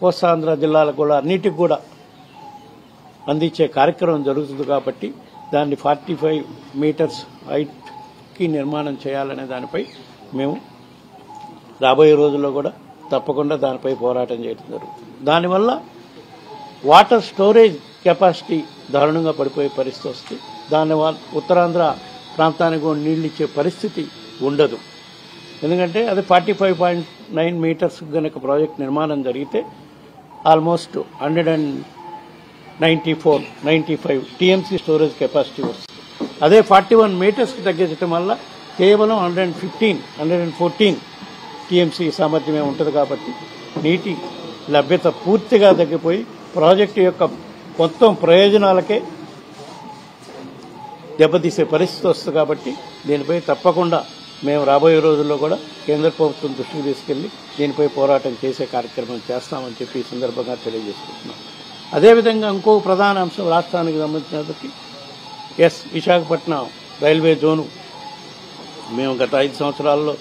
కోస్తాంధ్ర జిల్లాలకు కూడా అన్నిటికి కూడా అందించే కార్యక్రమం జరుగుతుంది కాబట్టి దాన్ని 45 మీటర్స్ హైట్కి నిర్మాణం చేయాలనే దానిపై మేము రాబోయే రోజుల్లో కూడా తప్పకుండా దానిపై పోరాటం చేయడం జరుగుతుంది. దానివల్ల వాటర్ స్టోరేజ్ కెపాసిటీ దారుణంగా పడిపోయే పరిస్థితి వస్తుంది. దానివల్ల ఉత్తరాంధ్ర ప్రాంతానికి కూడా నీళ్లు ఇచ్చే పరిస్థితి ఉండదు. ఎందుకంటే అది 45.9 మీటర్స్ కనుక ప్రాజెక్ట్ నిర్మాణం జరిగితే ఆల్మోస్ట్ 195 టీఎంసీ స్టోరేజ్ కెపాసిటీ వస్తుంది. అదే 41 మీటర్స్కి తగ్గించడం వల్ల కేవలం 114 టీఎంసీ సామర్థ్యమే ఉంటుంది. కాబట్టి నీటి లభ్యత పూర్తిగా తగ్గిపోయి ప్రాజెక్టు యొక్క మొత్తం ప్రయోజనాలకే దెబ్బతీసే పరిస్థితి వస్తుంది. కాబట్టి దీనిపై తప్పకుండా మేము రాబోయే రోజుల్లో కూడా కేంద్ర ప్రభుత్వం దృష్టికి తీసుకెళ్లి దీనిపై పోరాటం చేసే కార్యక్రమం చేస్తామని చెప్పి ఈ సందర్భంగా తెలియజేసుకుంటున్నాం. అదేవిధంగా ఇంకో ప్రధాన అంశం రాష్ట్రానికి సంబంధించినప్పటికీ విశాఖపట్నం రైల్వే జోను మేము గత 5 సంవత్సరాల్లో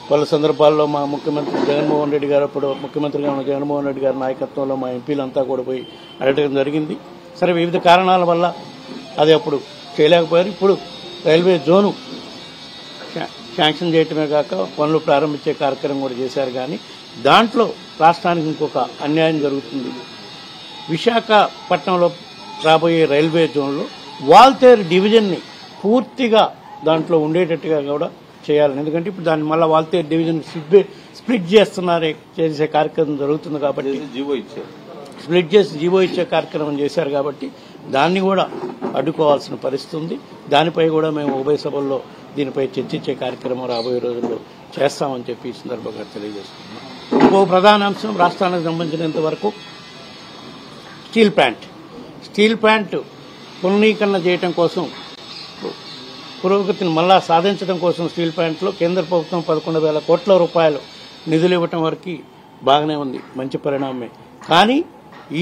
పలు సందర్భాల్లో మా ముఖ్యమంత్రి జగన్మోహన్ రెడ్డి గారు, అప్పుడు ముఖ్యమంత్రిగా ఉన్న జగన్మోహన్ రెడ్డి గారి నాయకత్వంలో మా ఎంపీలంతా కూడా పోయి అడగడం జరిగింది. సరే, వివిధ కారణాల వల్ల అది అప్పుడు చేయలేకపోయారు. ఇప్పుడు రైల్వే జోను శాంక్షన్ చేయటమే కాక పనులు ప్రారంభించే కార్యక్రమం కూడా చేశారు. కానీ దాంట్లో రాష్ట్రానికి ఇంకొక అన్యాయం జరుగుతుంది. విశాఖపట్నంలో రాబోయే రైల్వే జోన్లో వాల్తేరు డివిజన్ని పూర్తిగా దాంట్లో ఉండేటట్టుగా కూడా చేయాలని, ఎందుకంటే ఇప్పుడు దాన్ని మళ్ళీ వాల్తేరు డివిజన్ స్ప్లిట్ చేసే కార్యక్రమం జరుగుతుంది. కాబట్టి స్ప్లిట్ చేసి జీవో ఇచ్చే కార్యక్రమం చేశారు. కాబట్టి దాన్ని కూడా అడ్డుకోవాల్సిన పరిస్థితి ఉంది. దానిపై కూడా మేము ఉభయ సభల్లో దీనిపై చర్చించే కార్యక్రమం రాబోయే రోజుల్లో చేస్తామని చెప్పి ఈ సందర్భంగా తెలియజేస్తున్నాం. ఇంకో ప్రధాన అంశం రాష్ట్రానికి సంబంధించినంత వరకు స్టీల్ ప్లాంట్ పునరీకరణ చేయడం కోసం, పురోగతిని మళ్ళా సాధించడం కోసం స్టీల్ ప్లాంట్లో కేంద్ర ప్రభుత్వం 11,000 కోట్ల రూపాయలు నిధులు ఇవ్వటం వరకు బాగానే ఉంది, మంచి పరిణామమే. కానీ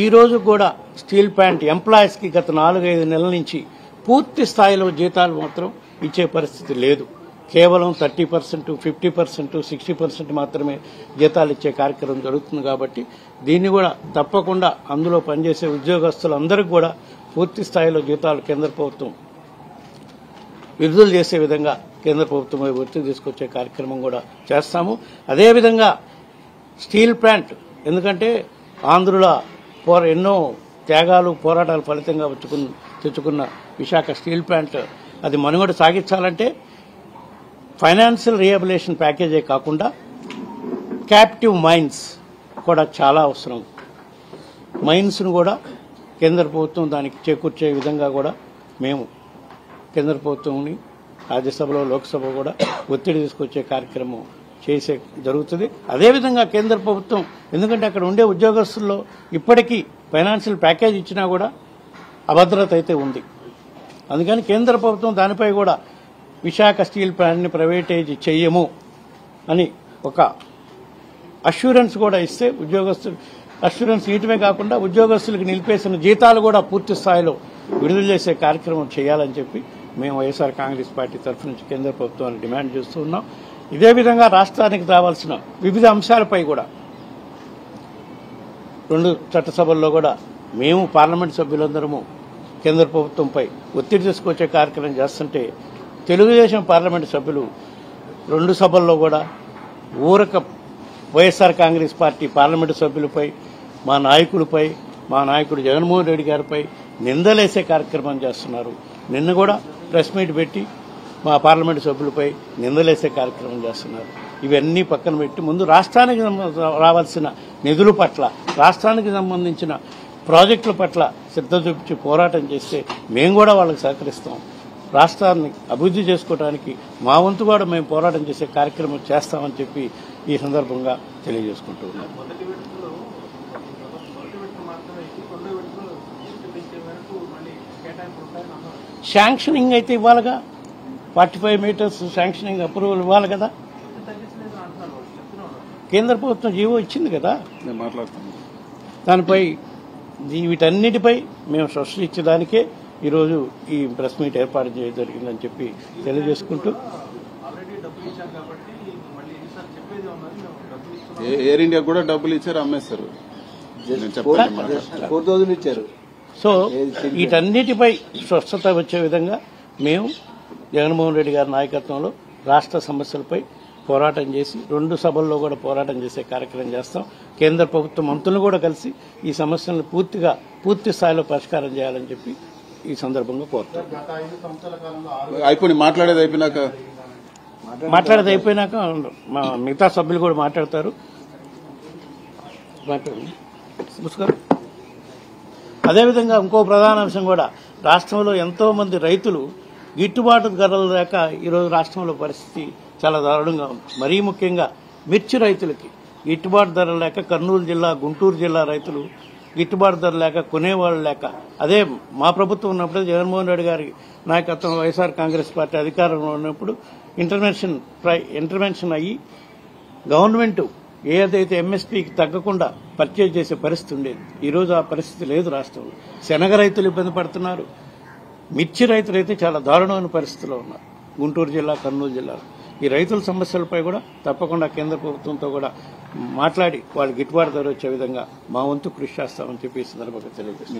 ఈ రోజు కూడా స్టీల్ ప్లాంట్ ఎంప్లాయీస్కి గత 4-5 నెలల నుంచి పూర్తి స్థాయిలో జీతాలు మాత్రం ఇచ్చే పరిస్థితి లేదు. కేవలం 30%, 50%, 60% మాత్రమే జీతాలు ఇచ్చే కార్యక్రమం జరుగుతుంది. కాబట్టి దీన్ని కూడా తప్పకుండా అందులో పనిచేసే ఉద్యోగస్తులందరికీ కూడా పూర్తి స్థాయిలో జీతాలు కేంద్ర ప్రభుత్వం విడుదల చేసే విధంగా కేంద్ర ప్రభుత్వం ఒత్తిడి తీసుకొచ్చే కార్యక్రమం కూడా చేస్తాము. అదేవిధంగా స్టీల్ ప్లాంట్, ఎందుకంటే ఆంధ్రుల ఎన్నో త్యాగాలు పోరాటాల ఫలితంగా తెచ్చుకున్న విశాఖ స్టీల్ ప్లాంట్ అది మనుగడ సాగించాలంటే ఫైనాన్షియల్ రీహాబిలిటేషన్ ప్యాకేజే కాకుండా క్యాప్టివ్ మైన్స్ కూడా చాలా అవసరం. మైన్స్ను కూడా కేంద్ర ప్రభుత్వం దానికి చేకూర్చే విధంగా కూడా మేము కేంద్ర ప్రభుత్వంని రాజ్యసభలో లోక్సభ కూడా ఒత్తిడి తీసుకొచ్చే కార్యక్రమం చేసే జరుగుతుంది. అదేవిధంగా కేంద్ర ప్రభుత్వం, ఎందుకంటే అక్కడ ఉండే ఉద్యోగస్తుల్లో ఇప్పటికీ ఫైనాన్షియల్ ప్యాకేజ్ ఇచ్చినా కూడా అభద్రత అయితే ఉంది. అందుకని కేంద్ర ప్రభుత్వం దానిపై కూడా విశాఖ స్టీల్ ప్లాంట్ని ప్రైవేటైజ్ చెయ్యము అని ఒక అష్యూరెన్స్ కూడా ఇస్తే అష్యూరెన్స్ ఇయటమే కాకుండా ఉద్యోగస్తులకు నిలిపేసిన జీతాలు కూడా పూర్తి స్థాయిలో విడుదల చేసే కార్యక్రమం చేయాలని చెప్పి మేము వైఎస్ఆర్ కాంగ్రెస్ పార్టీ తరఫు నుంచి కేంద్ర ప్రభుత్వాన్ని డిమాండ్ చేస్తూ ఉన్నాం. ఇదే విధంగా రాష్ట్రానికి రావాల్సిన వివిధ అంశాలపై కూడా 2 చట్టసభల్లో కూడా మేము పార్లమెంట్ సభ్యులందరము కేంద్ర ప్రభుత్వంపై ఒత్తిడి తీసుకొచ్చే కార్యక్రమం చేస్తుంటే తెలుగుదేశం పార్లమెంటు సభ్యులు 2 సభల్లో కూడా ఊరక వైఎస్ఆర్ కాంగ్రెస్ పార్టీ పార్లమెంటు సభ్యులపై, మా నాయకులపై, మా నాయకుడు జగన్మోహన్ రెడ్డి గారిపై నిందలేసే కార్యక్రమం చేస్తున్నారు. నిన్న కూడా ప్రెస్ మీట్ పెట్టి మా పార్లమెంటు సభ్యులపై నిందలేసే కార్యక్రమం చేస్తున్నారు. ఇవన్నీ పక్కన పెట్టి ముందు రాష్ట్రానికి రావాల్సిన నిధుల పట్ల, రాష్ట్రానికి సంబంధించిన ప్రాజెక్టుల పట్ల శ్రద్ధ చూపించి పోరాటం చేస్తే మేము కూడా వాళ్ళకి సహకరిస్తాం. రాష్ట్రాన్ని అభివృద్ధి చేసుకోవడానికి మా వంతు కూడా మేము పోరాటం చేసే కార్యక్రమం చేస్తామని చెప్పి ఈ సందర్భంగా తెలియజేసుకుంటూ ఉన్నాం. శాంక్షనింగ్ అయితే ఇవ్వాలిగా, 45 మీటర్స్ శాంక్షనింగ్ అప్రూవల్ ఇవ్వాలి కదా. కేంద్ర ప్రభుత్వం జీవో ఇచ్చింది కదా. దానిపై వీటన్నిటిపై మేము స్పష్టత ఇచ్చేదానికే ఈరోజు ఈ ప్రెస్ మీట్ ఏర్పాటు చేయడం జరిగిందని చెప్పి తెలియజేసుకుంటూ, ఎయిర్ ఇండియా కూడా డబ్బులు ఇచ్చారు, అమ్మేస్తారు. 4,000 ఇచ్చారు. సో వీటన్నిటిపై స్వస్థత వచ్చే విధంగా మేము జగన్మోహన్ రెడ్డి గారి నాయకత్వంలో రాష్ట్ర సమస్యలపై పోరాటం చేసి 2 సభల్లో కూడా పోరాటం చేసే కార్యక్రమం చేస్తాం. కేంద్ర ప్రభుత్వ మంత్రులు కూడా కలిసి ఈ సమస్యలను పూర్తి స్థాయిలో పరిష్కారం చేయాలని చెప్పి ఈ సందర్భంగా కోరుతాం. మాట్లాడేది అయిపోయినాక మా మిగతా సభ్యులు కూడా మాట్లాడతారు. అదేవిధంగా ఇంకో ప్రధాన అంశం కూడా రాష్ట్రంలో ఎంతో మంది రైతులు గిట్టుబాటు ధరలు లేక ఈరోజు రాష్ట్రంలో పరిస్థితి చాలా దారుణంగా ఉంది. మరీ ముఖ్యంగా మిర్చి రైతులకి గిట్టుబాటు ధర లేక కర్నూలు జిల్లా, గుంటూరు జిల్లా రైతులు గిట్టుబాటు ధర లేక కొనేవాళ్ళు లేక, అదే మా ప్రభుత్వం ఉన్నప్పుడు జగన్మోహన్ రెడ్డి గారి నాయకత్వం వైఎస్ఆర్ కాంగ్రెస్ పార్టీ అధికారంలో ఉన్నప్పుడు ఇంటర్వెన్షన్ అయ్యి గవర్నమెంట్ ఏదైతే ఎంఎస్పీకి తగ్గకుండా పర్చేజ్ చేసే పరిస్థితి ఉండేది. ఈరోజు ఆ పరిస్థితి లేదు రాష్ట్రంలో. శనగ రైతులు ఇబ్బంది పడుతున్నారు. మిర్చి రైతులు అయితే చాలా దారుణమైన పరిస్థితిలో ఉన్నారు గుంటూరు జిల్లా, కర్నూలు జిల్లాలో. ఈ రైతుల సమస్యలపై కూడా తప్పకుండా కేంద్ర ప్రభుత్వంతో కూడా మాట్లాడి వాళ్ళు గిట్టుబాటు ధర వచ్చే విధంగా మా వంతు కృషి చేస్తామని చెప్పి ఈ సందర్భంగా తెలియజేస్తాం.